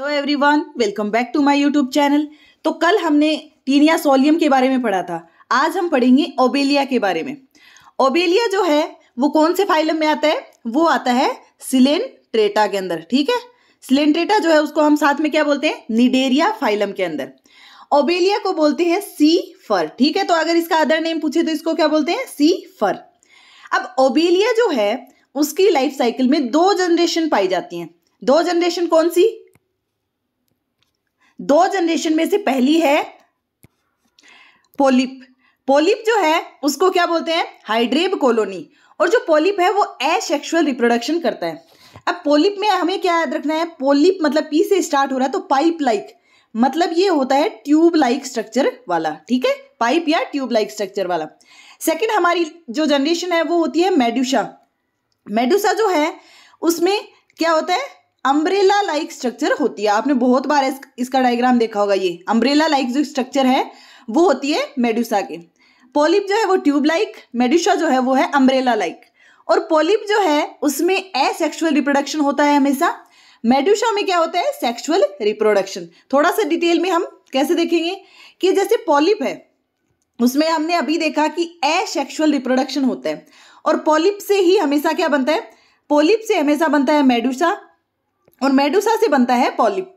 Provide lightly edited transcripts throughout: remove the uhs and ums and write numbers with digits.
Hello everyone, welcome back to my YouTube channel. तो कल हमने टीनिया सोलियम के बारे में पढ़ा था। आज हम पढ़ेंगे ओबेलिया के बारे में। ओबेलिया जो है वो कौन से फाइलम में आता है? वो आता है सिलेंट्रेटा के अंदर। ठीक है, सिलेंट्रेटा जो है उसको हम साथ में क्या बोलते हैं? निडेरिया फाइलम के अंदर। ओबेलिया को बोलते हैं सी फर। ठीक है, तो अगर इसका अदर नेम पूछे तो इसको क्या बोलते हैं? सी फर। अब ओबेलिया जो है उसकी लाइफ साइकिल में 2 जनरेशन पाई जाती हैं। 2 जनरेशन कौन सी? 2 जनरेशन में से पहली है पोलिप। पोलिप जो है उसको क्या बोलते हैं? हाइड्रेब कॉलोनी। और जो पोलिप है वो एसेक्सुअल रिप्रोडक्शन करता है। अब पोलिप में हमें क्या याद रखना है? पोलिप मतलब पी से स्टार्ट हो रहा है, तो पाइप लाइक मतलब ये होता है ट्यूब लाइक स्ट्रक्चर वाला। ठीक है, पाइप या ट्यूब लाइक स्ट्रक्चर वाला। सेकंड हमारी जो जनरेशन है वो होती है मेडुसा। मेडुसा जो है उसमें क्या होता है? अम्ब्रेला लाइक स्ट्रक्चर होती है। आपने बहुत बार इसका डायग्राम देखा होगा। ये अम्ब्रेला लाइक जो स्ट्रक्चर है वो होती है मेडुसा के। पोलिप जो है वो ट्यूब लाइक, मेडुसा जो है वो है अम्ब्रेला लाइक। और पोलिप जो है उसमें एसेक्सुअल रिप्रोडक्शन होता है हमेशा। मेडुसा में क्या होता है? Sexual reproduction. थोड़ा सा डिटेल में हम कैसे देखेंगे कि जैसे पोलिप है उसमें हमने अभी देखा कि एसेक्सुअल रिप्रोडक्शन होता है, और पोलिप से ही हमेशा क्या बनता है? पोलिप से हमेशा बनता है मेडुसा, और मेडुसा से बनता है पोलिप।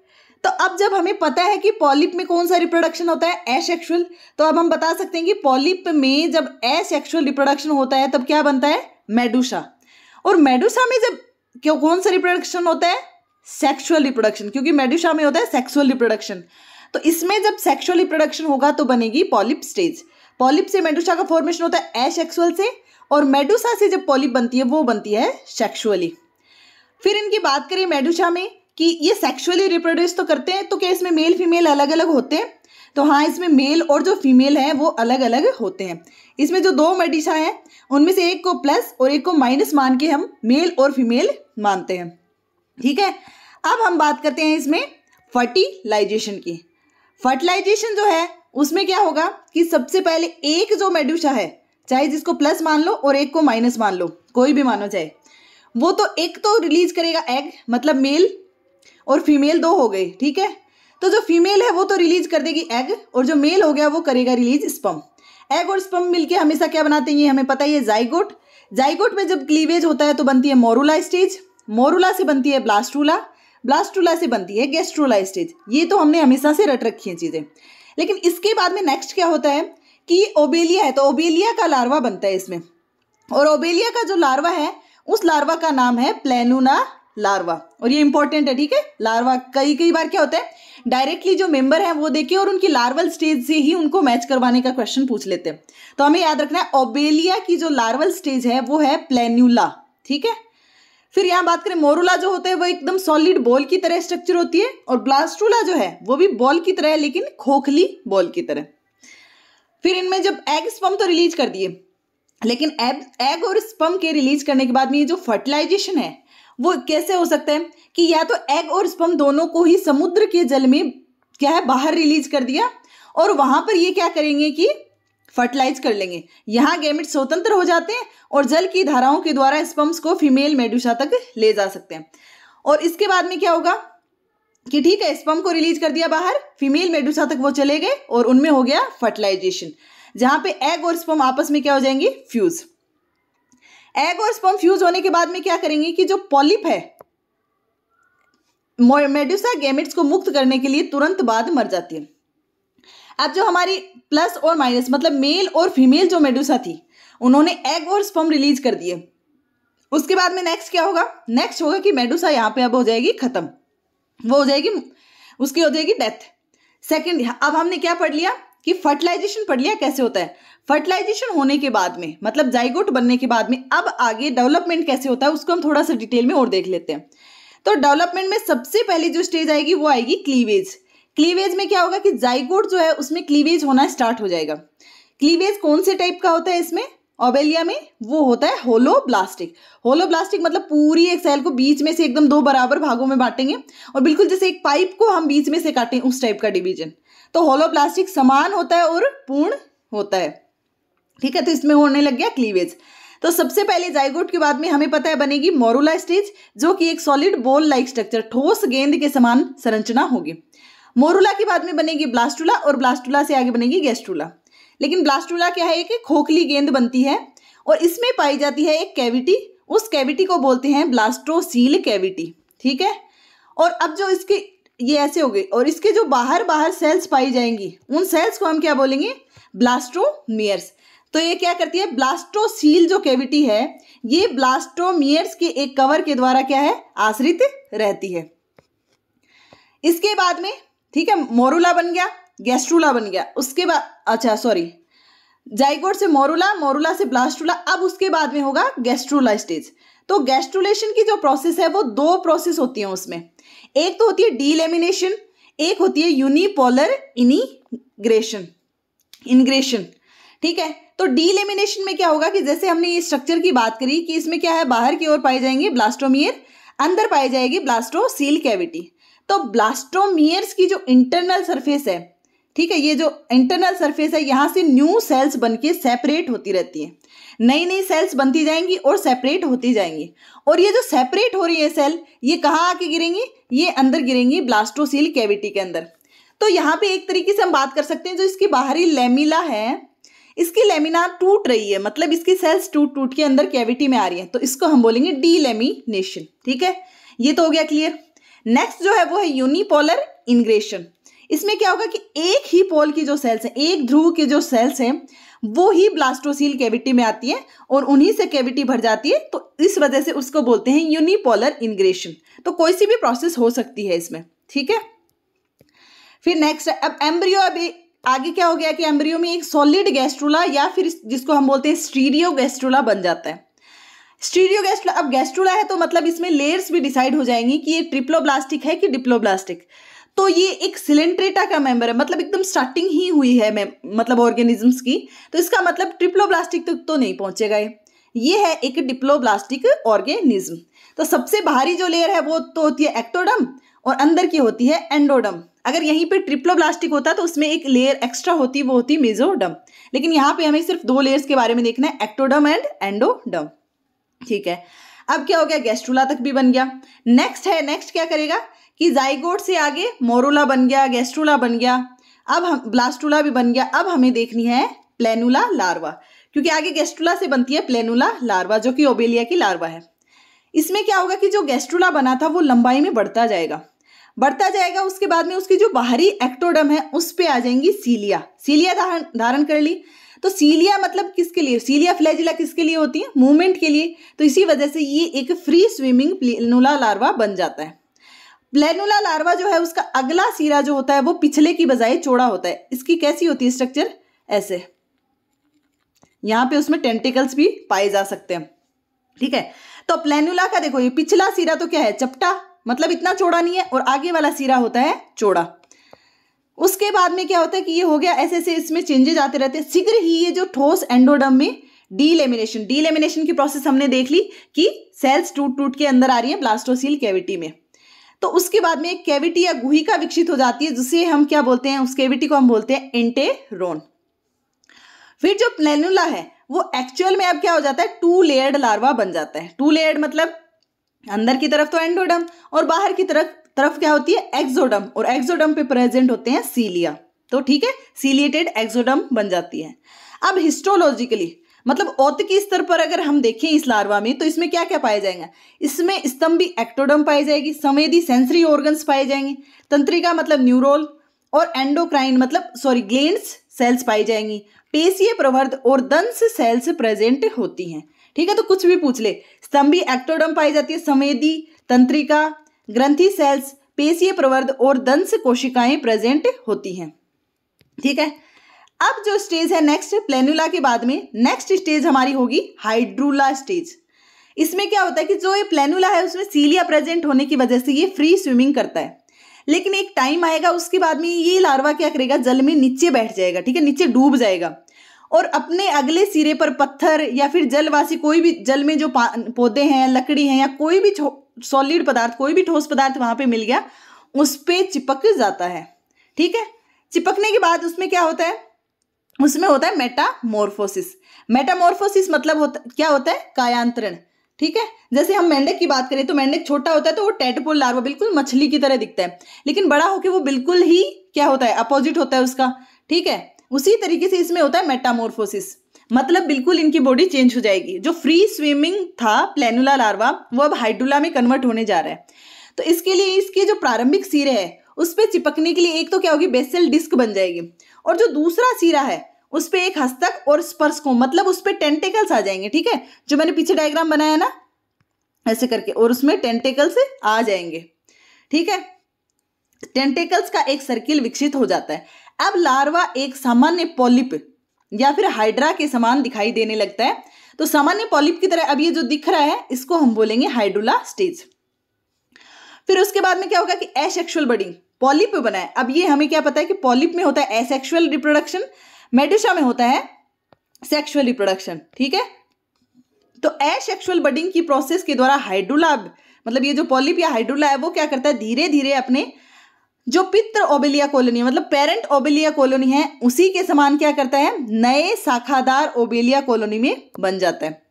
तो अब जब हमें पता है कि पोलिप में कौन सा रिप्रोडक्शन होता है? एसेक्सुअल, तो अब हम बता सकते हैं कि पोलिप में जब एसेक्सुअल रिप्रोडक्शन होता है तब क्या बनता है? मेडुसा। और मेडुसा में जब क्यों कौन सा रिप्रोडक्शन होता है? सेक्सुअल रिप्रोडक्शन, क्योंकि मेडुसा में होता है सेक्सुअल रिप्रोडक्शन। तो इसमें जब सेक्सुअल रिप्रोडक्शन होगा तो बनेगी पोलिप स्टेज। पोलिप से मेडुसा का फॉर्मेशन होता है एसेक्सुअल से, और मेडुसा से जब पोलिप बनती है वो बनती है सेक्सुअली। फिर इनकी बात करें मेडुसा में कि ये सेक्सुअली रिप्रोड्यूस तो करते हैं, तो क्या इसमें मेल फीमेल अलग अलग होते हैं? तो हाँ, इसमें मेल और जो फीमेल है वो अलग अलग होते हैं। इसमें जो 2 मेडुसा हैं उनमें से एक को प्लस और एक को माइनस मान के हम मेल और फीमेल मानते हैं। ठीक है, अब हम बात करते हैं इसमें फर्टिलाइजेशन की। फर्टिलाइजेशन जो है उसमें क्या होगा कि सबसे पहले एक जो मेडुसा है, चाहे जिसको प्लस मान लो और एक को माइनस मान लो, कोई भी मानो चाहे, वो तो एक तो रिलीज करेगा एग, मतलब मेल और फीमेल 2 हो गए। ठीक है, तो जो फीमेल है वो तो रिलीज कर देगी एग, और जो मेल हो गया वो करेगा रिलीज स्पर्म। एग और स्पर्म मिलके हमेशा क्या बनाते हैं? ये हमें पता ही है, जाइगोट। जाइगोट में जब क्लीवेज होता है तो बनती है मोरुला स्टेज, मोरुला से बनती है ब्लास्टूला, ब्लास्टूला से बनती है गैस्ट्रोला स्टेज। ये तो हमने हमेशा से रट रखी है चीजें। लेकिन इसके बाद में नेक्स्ट क्या होता है कि ये ओबेलिया है, तो ओबेलिया का लार्वा बनता है इसमें। और ओबेलिया का जो लार्वा है उस लार्वा का नाम है प्लेनुला लार्वा। और ये इंपॉर्टेंट है। ठीक है, लार्वा कई बार क्या होता है डायरेक्टली जो मेंबर हैं वो देखे और उनकी लार्वल स्टेज से ही उनको मैच करवाने का क्वेश्चन पूछ लेते हैं। तो हमें याद रखना है ओबेलिया की जो लार्वल स्टेज है वो है प्लेनुला। ठीक है, फिर यहाँ बात करें मोरुला जो होता है वो एकदम सॉलिड बॉल की तरह स्ट्रक्चर होती है, और ब्लास्टूला जो है वो भी बॉल की तरह है लेकिन खोखली बॉल की तरह। फिर इनमें जब एग स्पर्म तो रिलीज कर दिए, लेकिन एग और स्पर्म के रिलीज करने के बाद में ये जो फर्टिलाइजेशन है वो कैसे हो सकता है कि या तो एग और स्पर्म दोनों को ही समुद्र के जल में क्या है बाहर रिलीज कर दिया, और वहां पर ये क्या करेंगे कि फर्टिलाइज कर लेंगे। यहाँ गैमेट स्वतंत्र हो जाते हैं और जल की धाराओं के द्वारा स्पर्म्स को फीमेल मेडुसा तक ले जा सकते हैं। और इसके बाद में क्या होगा कि ठीक है, स्पर्म को रिलीज कर दिया बाहर, फीमेल मेडुसा तक वो चले गए और उनमें हो गया फर्टिलाइजेशन, जहां पे एग और स्पर्म आपस में क्या हो जाएंगे? फ्यूज। एग और स्पर्म फ्यूज होने के बाद में क्या करेंगे कि जो पॉलिप है मेडुसा गैमेट्स को मुक्त करने के लिए तुरंत बाद मर जाती है। अब जो हमारी प्लस और माइनस मतलब मेल और फीमेल जो मेडुसा थी उन्होंने एग और स्पर्म रिलीज कर दिए। उसके बाद में नेक्स्ट क्या होगा? नेक्स्ट होगा कि मेडुसा यहाँ पे अब हो जाएगी खत्म, वो हो जाएगी, उसकी हो जाएगी डेथ। सेकंड, अब हमने क्या पढ़ लिया कि फर्टिलाइजेशन पढ़ लिया कैसे होता है। फर्टिलाइजेशन होने के बाद में मतलब जाइगोट बनने के बाद में अब आगे डेवलपमेंट कैसे होता है उसको हम थोड़ा सा डिटेल में और देख लेते हैं। तो डेवलपमेंट में सबसे पहली जो स्टेज आएगी वो आएगी क्लीवेज। क्लीवेज में क्या होगा कि जाइगोट जो है उसमें क्लीवेज होना स्टार्ट हो जाएगा। क्लीवेज कौन से टाइप का होता है इसमें? ओबेलिया में वो होता है होलोब्लास्टिक। होलोब्लास्टिक मतलब पूरी एक सेल को बीच में से एकदम 2 बराबर भागों में बांटेंगे, और बिल्कुल जैसे एक पाइप को हम बीच में से काटें उस टाइप का डिवीजन। तो होलोब्लास्टिक समान होता है और पूर्ण होता है। ठीक है, तो इसमें होने लग गया क्लीवेज। तो सबसे पहले जाइगोट के बाद में हमें पता है बनेगी मोरुला स्टेज, जो कि एक सॉलिड बॉल लाइक स्ट्रक्चर, ठोस गेंद के समान संरचना होगी। मोरुला के बाद में बनेगी ब्लास्टुला और ब्लास्टुला से आगे बनेगी गैस्ट्रुला। लेकिन ब्लास्टुला क्या है, एक खोखली गेंद बनती है और इसमें पाई जाती है एक कैविटी, उस कैविटी को बोलते हैं ब्लास्टोसील कैविटी। ठीक है, और अब जो इसके ये ऐसे हो गए और इसके जो बाहर बाहर सेल्स पाई जाएंगी उन सेल्स को हम क्या बोलेंगे, ब्लास्टोमियर्स। तो ये क्या करती है, ब्लास्टोसील जो कैविटी है ये ब्लास्टोमियर्स के एक कवर के द्वारा क्या है, आश्रित रहती है। इसके बाद में ठीक है, मोरुला बन गया, गैस्ट्रुला बन गया, उसके बाद जाइगोट से मोरुला, मोरुला से ब्लास्टुला, अब उसके बाद में होगा गैस्ट्रुला स्टेज। तो गैस्ट्रुलेशन की जो प्रोसेस है वो दो प्रोसेस होती है उसमें, एक तो होती है डीलेमिनेशन, एक होती है यूनिपोलर इनग्रेशन। ठीक है, तो डीलेमिनेशन में क्या होगा कि जैसे हमने ये स्ट्रक्चर की बात करी कि इसमें क्या है, बाहर की ओर पाए जाएंगे ब्लास्टोमियर, अंदर पाई जाएगी ब्लास्टोसील कैविटी। तो ब्लास्टोमियर्स की जो इंटरनल सरफेस है, ठीक है, ये जो इंटरनल सरफेस है यहाँ से न्यू सेल्स बनके सेपरेट होती रहती है, नई नई सेल्स बनती जाएंगी और सेपरेट होती जाएंगी। और ये जो सेपरेट हो रही है सेल, ये कहाँ आके गिरेंगी, ये अंदर गिरेंगी ब्लास्टोसील कैविटी के अंदर। तो यहाँ पे एक तरीके से हम बात कर सकते हैं, जो इसकी बाहरी लेमिला है, इसकी लेमिना टूट रही है, मतलब इसकी सेल्स टूट टूट के अंदर कैविटी में आ रही है, तो इसको हम बोलेंगे डीलेमिनेशन। ठीक है, ये तो हो गया क्लियर। नेक्स्ट जो है वो है यूनिपोलर इनग्रेशन। इसमें क्या होगा कि एक ही पोल की जो सेल्स हैं, एक ध्रुव के जो सेल्स हैं वो ही ब्लास्टोसील कैविटी में आती है और उन्हीं से कैविटी भर जाती है, तो इस वजह से उसको बोलते हैं यूनिपोलर इनग्रेशन। तो कोई सी भी प्रोसेस हो सकती है इसमें। ठीक है, फिर नेक्स्ट अब एम्ब्रियो। अभी आगे क्या हो गया कि एम्ब्रियो में एक सॉलिड गैस्ट्रुला या फिर जिसको हम बोलते हैं स्टीरियो गैस्ट्रुला बन जाता है। स्टीरियो गैस्ट्रुला, अब गैस्ट्रुला है तो मतलब इसमें लेयर्स भी डिसाइड हो जाएंगी कि ये ट्रिप्लोब्लास्टिक है कि डिप्लोब्लास्टिक। तो ये एक सिलेंट्रेटा का मेंबर है, मतलब एकदम स्टार्टिंग ही हुई है मतलब ऑर्गेनिजम्स की, तो इसका मतलब ट्रिप्लोब्लास्टिक तक तो नहीं पहुंचेगा। ये है एक डिप्लोब्लास्टिक ऑर्गेनिज्म। तो सबसे बाहरी जो लेयर है वो तो होती है एक्टोडर्म और अंदर की होती है एंडोडर्म। अगर यहीं पे ट्रिप्लोब्लास्टिक होता तो उसमें एक लेयर एक्स्ट्रा होती, वो होती मेसोडर्म। लेकिन यहाँ पे हमें सिर्फ दो लेयर्स के बारे में देखना है, एक्टोडर्म एंड एंडोडर्म। ठीक है, अब क्या हो गया, गैस्ट्रुला तक भी बन गया। नेक्स्ट क्या करेगा कि जाइगोट से आगे मोरुला बन गया, गैस्ट्रुला बन गया, अब हम ब्लास्टुला भी बन गया। अब हमें देखनी है प्लेनुला लार्वा, क्योंकि आगे गैस्ट्रुला से बनती है प्लेनुला लार्वा, जो कि ओबेलिया की लार्वा है। इसमें क्या होगा कि जो गैस्ट्रुला बना था वो लंबाई में बढ़ता जाएगा। उसके बाद में उसकी जो बाहरी एक्टोडर्म है उस पे आ जाएंगी सीलिया धारण कर ली। तो सीलिया मतलब किसके लिए, सीलिया फ्लैजिला किसके लिए होती है, मूवमेंट के लिए। तो इसी वजह से ये एक फ्री स्विमिंग प्लेनुला लार्वा बन जाता है। प्लेनुला लार्वा जो है उसका अगला सिरा जो होता है वो पिछले की बजाय चौड़ा होता है। इसकी कैसी होती है स्ट्रक्चर, ऐसे, यहाँ पे उसमें टेंटिकल्स भी पाए जा सकते हैं। ठीक है, तो प्लेनुला का देखो ये पिछला सिरा तो क्या है, चपटा, मतलब इतना चौड़ा नहीं है, और आगे वाला सिरा होता है चौड़ा। उसके बाद में क्या होता है कि ये हो गया, ऐसे ऐसे इसमें चेंजेस आते रहते हैं। शीघ्र ही ये जो ठोस एंडोडर्म में डीलेमिनेशन की प्रोसेस हमने देख ली कि सेल्स टूट टूट के अंदर आ रही है ब्लास्टोसील कैविटी में। तो उसके बाद में एक कैविटी या गुहिका विकसित हो जाती है, जिसे हम क्या बोलते हैं, उस कैविटी को हम बोलते हैं एंटेरोन। फिर जो प्लेनुला है वो एक्चुअल में अब क्या हो जाता है, 2 लेयर्ड लार्वा बन जाता है। 2 लेयर्ड मतलब अंदर की तरफ तो एंडोडर्म और बाहर की तरफ क्या होती है, एक्सोडर्म, और एक्सोडर्म पे प्रेजेंट होते हैं सीलिया। तो ठीक है, सीलिएटेड एक्सोडर्म बन जाती है। अब हिस्टोलॉजिकली मतलब औतकी स्तर पर अगर हम देखें इस लार्वा में, तो इसमें क्या क्या पाया जाएगा, इसमें स्तंभी एक्टोडर्म पाई जाएगी, संवेदी सेंसरी ऑर्गन्स पाए जाएंगे, तंत्रिका मतलब न्यूरोल, और एंडोक्राइन मतलब ग्लैंड्स सेल्स पाई जाएंगी, पेशीय प्रवर्ध और दंश सेल्स प्रेजेंट होती हैं। ठीक है, तो कुछ भी पूछ ले, स्तंभी एक्टोडर्म पाई जाती है, संवेदी, तंत्रिका, ग्रंथि सेल्स, पेशीय प्रवर्ध और दंश कोशिकाएं प्रेजेंट होती हैं। ठीक है, अब जो स्टेज है नेक्स्ट प्लेनुला के बाद में नेक्स्ट स्टेज हमारी होगी हाइड्रूला स्टेज। इसमें क्या होता है कि जो ये प्लेनुला है उसमें सीलिया प्रेजेंट होने की वजह से ये फ्री स्विमिंग करता है, लेकिन एक टाइम आएगा उसके बाद में ये लार्वा क्या करेगा, जल में नीचे बैठ जाएगा। ठीक है, नीचे डूब जाएगा और अपने अगले सिरे पर पत्थर या फिर जलवासी कोई भी जल में जो पौधे हैं, लकड़ी हैं, या कोई भी सॉलिड पदार्थ, कोई भी ठोस पदार्थ वहां पे मिल गया, उस पे चिपक जाता है। ठीक है, चिपकने के बाद उसमें क्या होता है उसमें होता है मेटामॉर्फोसिस। मेटामॉर्फोसिस मतलब क्या होता है? कायांतरण। ठीक है, जैसे हम मेंढक की बात करें तो मेंढक छोटा होता है तो वो टेडपोल लार्वा बिल्कुल मछली की तरह दिखता है, लेकिन बड़ा होकर वो बिल्कुल ही क्या होता है? अपोजिट होता है उसका। ठीक है, उसी तरीके से इसमें होता है मेटामॉर्फोसिस, मतलब बिल्कुल इनकी बॉडी चेंज हो जाएगी। जो फ्री स्विमिंग था प्लेनुला लार्वा वो अब हाइड्रुला में कन्वर्ट होने जा रहा है। तो इसके लिए इसके जो प्रारंभिक सिरे है उस पर चिपकने के लिए एक तो क्या होगी? बेसल डिस्क बन जाएगी, और जो दूसरा सिरा है उस पे एक हस्तक और स्पर्श को, मतलब उस पे टेंटेकल्स आ जाएंगे। ठीक है, जो मैंने पीछे डायग्राम बनाया ना ऐसे करके, और उसमें टेंटेकल्स आ जाएंगे। ठीक है, टेंटेकल्स का एक सर्किल विकसित हो जाता है। अब लार्वा एक सामान्य पॉलिप या फिर हाइड्रा के समान दिखाई देने लगता है। तो सामान्य पॉलिप की तरह अब ये जो दिख रहा है इसको हम बोलेंगे हाइड्रुला स्टेज। फिर उसके बाद में क्या होगा कि एसेक्सुअल बडिंग, पॉलिप बना है। अब ये हमें क्या पता है कि पॉलिप में होता है एसेक्सुअल रिप्रोडक्शन, मेडुसा में होता है सेक्सुअल रिप्रोडक्शन। ठीक है, तो एसेक्सुअल बडिंग की प्रोसेस के द्वारा हाइड्रुला, मतलब ये जो पॉलिप या हाइड्रुला है वो क्या करता है? धीरे धीरे अपने जो पित्र ओबेलिया कॉलोनी मतलब पेरेंट ओबेलिया कॉलोनी है उसी के समान क्या करता है? नए शाखादार ओबेलिया कॉलोनी में बन जाता है।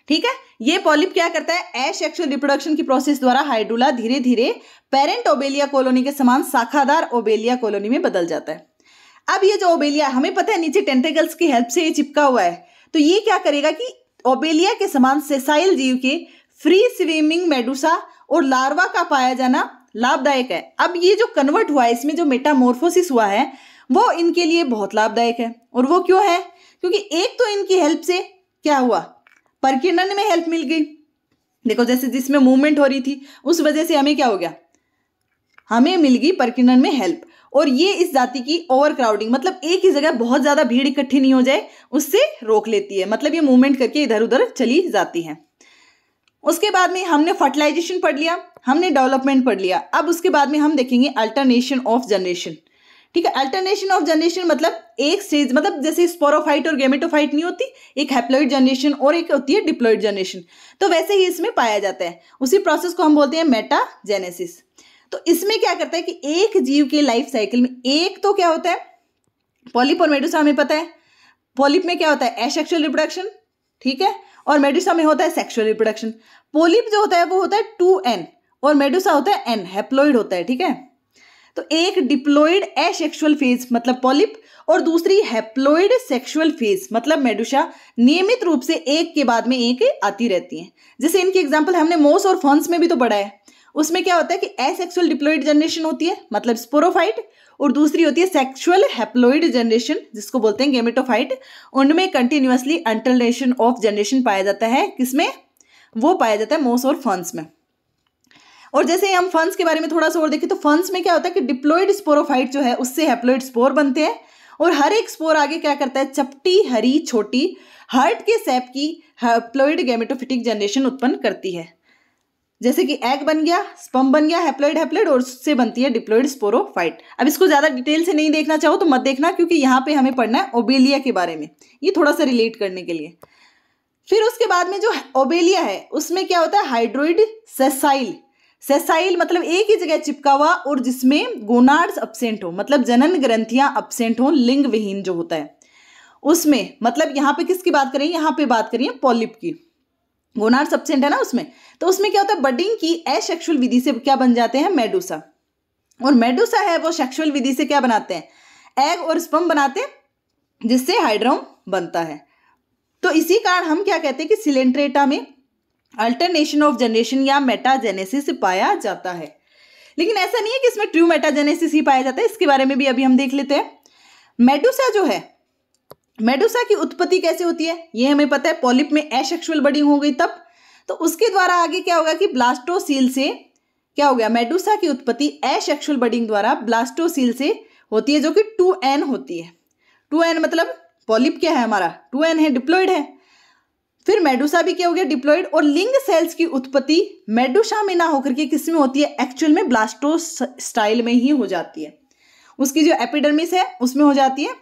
ठीक है, ये पॉलिप क्या करता है? एसेक्सुअल रिप्रोडक्शन की प्रोसेस द्वारा हाइड्रुला धीरे धीरे पेरेंट ओबेलिया कॉलोनी के समान शाखादार ओबेलिया कॉलोनी में बदल जाता है। अब ये जो ओबेलिया, हमें पता है नीचे टेंटेकल्स की हेल्प से ये चिपका हुआ है, तो ये क्या करेगा कि ओबेलिया के समान सेसाइल जीव के फ्री स्विमिंग मेडुसा और लार्वा का पाया जाना लाभदायक है। अब ये जो कन्वर्ट हुआ है, इसमें जो मेटामॉर्फोसिस हुआ है वो इनके लिए बहुत लाभदायक है। और वो क्यों है? क्योंकि एक तो इनकी हेल्प से क्या हुआ? परिकीर्णन में हेल्प मिल गई। देखो जैसे जिसमें मूवमेंट हो रही थी उस वजह से हमें क्या हो गया? हमें मिल गई परिकीर्णन में हेल्प। और ये इस जाति की ओवर क्राउडिंग, मतलब एक ही जगह बहुत ज्यादा भीड़ इकट्ठी नहीं हो जाए उससे रोक लेती है, मतलब ये मूवमेंट करके इधर उधर चली जाती है। उसके बाद में हमने फर्टिलाइजेशन पढ़ लिया, हमने डेवलपमेंट पढ़ लिया। अब उसके बाद में हम देखेंगे अल्टरनेशन ऑफ जनरेशन। ठीक है, अल्टरनेशन ऑफ जनरेशन मतलब एक स्टेज, मतलब जैसे स्पोरोफाइट और गेमेटोफाइट नहीं होती, एक हैप्लॉइड जनरेशन और एक होती है डिप्लॉइड जनरेशन, तो वैसे ही इसमें पाया जाता है। उसी प्रोसेस को हम बोलते हैं मेटाजेनेसिस। तो इसमें क्या करता है कि एक जीव के लाइफ साइकिल में एक तो क्या होता है? पॉलिप और मेडुसा हमें पता है। पॉलिप में क्या होता है? Asexual reproduction. ठीक है, और मेडुसा में होता है सेक्सुअल रिप्रोडक्शन। पॉलिप जो होता है वो होता है 2n और मेडुसा होता है n, हैप्लॉइड होता है। ठीक है, तो एक डिप्लॉइड एसेक्सुअल फेज मतलब पॉलिप और दूसरी हैप्लॉइड सेक्सुअल फेज मतलब मेडुसा नियमित रूप से एक के बाद में एक आती रहती हैं। जैसे इनके एग्जांपल हमने मोस और फॉन्स में भी तो पढ़ा है। उसमें क्या होता है कि एसेक्सुअल डिप्लॉइड जनरेशन होती है मतलब स्पोरोफाइट, और दूसरी होती है सेक्सुअल हैप्लॉइड जनरेशन जिसको बोलते हैं गेमेटोफाइट। उनमें कंटिन्यूअसली अल्टरनेशन ऑफ जनरेशन पाया जाता है। किसमें? वो पाया जाता है मोस और फंस में। और जैसे हम फंस के बारे में थोड़ा सा और देखें तो फंस में क्या होता है कि डिप्लॉइड स्पोरोफाइट जो है उससे हैप्लॉइड स्पोर बनते हैं, और हर एक स्पोर आगे क्या करता है? चपटी हरी छोटी हार्ट के सैप की हैप्लॉइड गेमेटोफिटिक जनरेशन उत्पन्न करती है। जैसे कि एग बन गया, स्पर्म बन गया, हैप्लॉइड हैप्लॉइड, और उससे बनती है डिप्लॉइड स्पोरोफाइट। अब इसको ज्यादा डिटेल से नहीं देखना चाहो तो मत देखना, क्योंकि यहाँ पे हमें पढ़ना है ओबेलिया के बारे में, ये थोड़ा सा रिलेट करने के लिए। फिर उसके बाद में जो ओबेलिया है उसमें क्या होता है? हाइड्रोइड सेसाइल। सेसाइल मतलब एक ही जगह चिपका हुआ और जिसमें गोनाड्स अब्सेंट हो, मतलब जनन ग्रंथियां अब्सेंट हो, लिंग विहीन जो होता है उसमें। मतलब यहाँ पे किसकी बात करें? यहाँ पे बात करिए पॉलिप की। गोनाड्स अब्सेंट है ना उसमें, तो उसमें क्या होता है? बडिंग की एसेक्सुअल विधि से क्या बन जाते हैं? मेडुसा। और मेडुसा है वो सेक्सुअल विधि से क्या बनाते हैं? एग और स्पर्म बनाते हैं, जिससे हाइड्रोम बनता है। तो इसी कारण हम क्या कहते हैं कि सिलेंट्रेटा में अल्टरनेशन ऑफ जनरेशन या मेटाजेनेसिस पाया जाता है। लेकिन ऐसा नहीं है कि इसमें ट्रू मेटाजेनेसिस ही पाया जाता है, इसके बारे में भी अभी हम देख लेते हैं। मेडुसा जो है, मेडुसा की उत्पत्ति कैसे होती है ये हमें पता है। पॉलिप में एसेक्सुअल बडिंग हो गई तब, तो उसके द्वारा आगे क्या होगा कि ब्लास्टोसील से क्या हो गया? मेडुसा की उत्पत्ति एसेक्सुअल बडिंग द्वारा ब्लास्टोसील से होती है, जो कि 2n होती है। 2n मतलब पॉलिप क्या है हमारा? 2n है, डिप्लॉइड है। फिर मेडुसा भी क्या हो गया? डिप्लॉइड। और लिंग सेल्स की उत्पत्ति मेडुसा में ना होकर के किस में होती है? एक्चुअल में ब्लास्टोस्टाइल में ही हो जाती है, उसकी जो एपिडर्मिस है उसमें हो जाती है।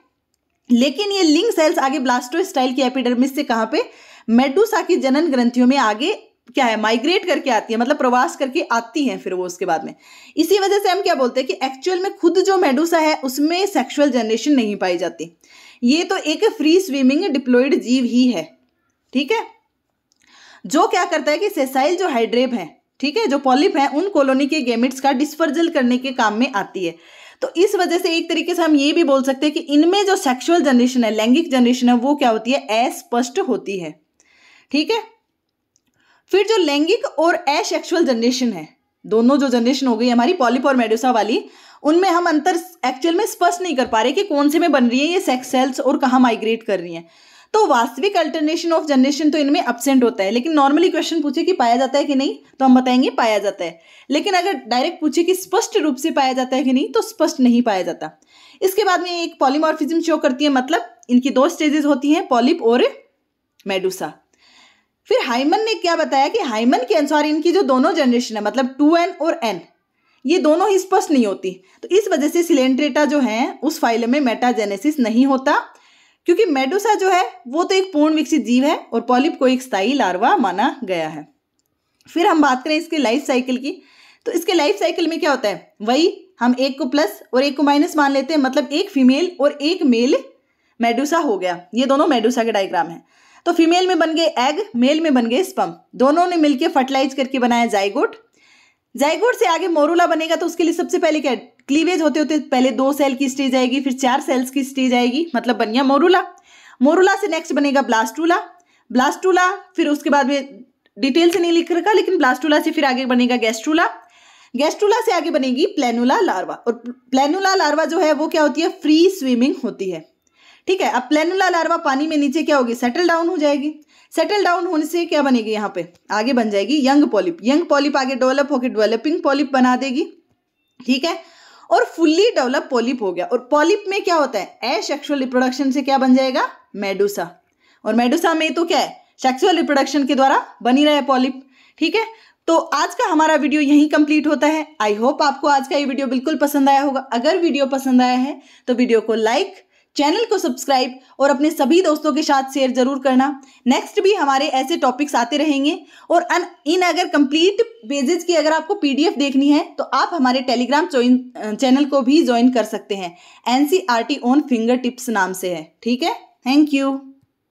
लेकिन ये लिंग सेल्स आगे ब्लास्टोस्टाइल की एपिडर्मिस से कहाँ पे? मेडुसा की जनन ग्रंथियों में आगे क्या है? माइग्रेट करके आती है, मतलब प्रवास करके आती हैं फिर वो उसके बाद में। इसी वजह से हम क्या बोलते हैं कि एक्चुअल में खुद जो मेडुसा है उसमें सेक्सुअल जनरेशन नहीं पाई जाती। ये तो एक फ्री स्विमिंग डिप्लॉयड जीव ही है, ठीक है, जो क्या करता है कि सेसाइल जो हाइड्रेब है, ठीक है, जो पॉलिप है, उन कॉलोनी के गैमेट्स का डिस्पर्जल करने के काम में आती है। तो इस वजह से एक तरीके से हम ये भी बोल सकते हैं कि इनमें जो सेक्सुअल जनरेशन है, लैंगिक जनरेशन है, वो क्या होती है, अस्पष्ट होती है, ठीक है। फिर जो लैंगिक और असेक्सुअल जनरेशन है, दोनों जो जनरेशन हो गई हमारी पॉलिप और मेडुसा वाली, उनमें हम अंतर एक्चुअल में स्पष्ट नहीं कर पा रहे कि कौन से में बन रही है ये सेक्स सेल्स और कहाँ माइग्रेट कर रही हैं। तो वास्तविक अल्टरनेशन ऑफ जनरेशन तो इनमें एब्सेंट होता है, लेकिन नॉर्मली क्वेश्चन पूछे कि पाया जाता है कि नहीं, तो हम बताएंगे पाया जाता है। लेकिन अगर डायरेक्ट पूछे कि स्पष्ट रूप से पाया जाता है कि नहीं, तो स्पष्ट नहीं पाया जाता। इसके बाद में एक पॉलीमॉर्फिज्म शो करती है, मतलब इनकी दो स्टेजेस होती हैं, पॉलिप और मेडुसा। फिर हाइमन ने क्या बताया कि हाइमन के अनुसार इनकी जो दोनों जनरेशन है, मतलब 2n और n, ये दोनों ही स्पष्ट नहीं होती। तो इस वजह से सिलेंट्रेटा जो है उस फाइलम में मेटाजेनेसिस नहीं होता, क्योंकि मेडुसा जो है वो तो एक पूर्ण विकसित जीव है और पॉलिप को एक स्थायी लार्वा माना गया है। फिर हम बात करें इसके लाइफ साइकिल की, तो इसके लाइफ साइकिल में क्या होता है, वही हम एक को प्लस और एक को माइनस मान लेते हैं, मतलब एक फीमेल और एक मेल मेडुसा हो गया। ये दोनों मेडुसा के डायग्राम है। तो फीमेल में बन गए एग, मेल में बन गए स्पर्म, दोनों ने मिलकर फर्टिलाइज करके बनाया जाइगोट। जाइगोट से आगे मोरूला बनेगा, तो उसके लिए सबसे पहले क्या, क्लीवेज होते होते पहले 2 सेल की स्टेज आएगी, फिर 4 सेल्स की स्टेज आएगी, मतलब बन गया मोरूला। मोरूला से नेक्स्ट बनेगा ब्लास्टूला, ब्लास्टूला फिर उसके बाद में डिटेल से नहीं लिख रखा, लेकिन ब्लास्टूला से फिर आगे बनेगा गैस्ट्रूला, गैस्ट्रूला से आगे बनेगी प्लेनुला लार्वा। और प्लेनुला लार्वा जो है वो क्या होती है, फ्री स्विमिंग होती है, ठीक है। अब प्लेनुला लार्वा पानी में नीचे क्या होगी, सेटल डाउन हो जाएगी। सेटल डाउन होने से क्या बनेगी, यहाँ पे आगे बन जाएगी यंग पॉलिप। यंग पॉलिप आगे डेवलप होकर डेवलपिंग पॉलिप बना देगी, ठीक है, और फुल्ली डेवलप पॉलिप हो गया। और पॉलिप में क्या होता है, एसेक्सुअल रिप्रोडक्शन से क्या बन जाएगा, मेडुसा। और मेडुसा में तो क्या है, सेक्सुअल रिप्रोडक्शन के द्वारा बनी रहे पॉलिप, ठीक है। तो आज का हमारा वीडियो यहीं कंप्लीट होता है। आई होप आपको आज का ये वीडियो बिल्कुल पसंद आया होगा। अगर वीडियो पसंद आया है तो वीडियो को लाइक, चैनल को सब्सक्राइब और अपने सभी दोस्तों के साथ शेयर जरूर करना। नेक्स्ट भी हमारे ऐसे टॉपिक्स आते रहेंगे। और इन अगर कंप्लीट पेजेस की अगर आपको पीडीएफ देखनी है तो आप हमारे टेलीग्राम चैनल को भी ज्वाइन कर सकते हैं। NCERT ऑन फिंगर टिप्स नाम से है, ठीक है। Thank you.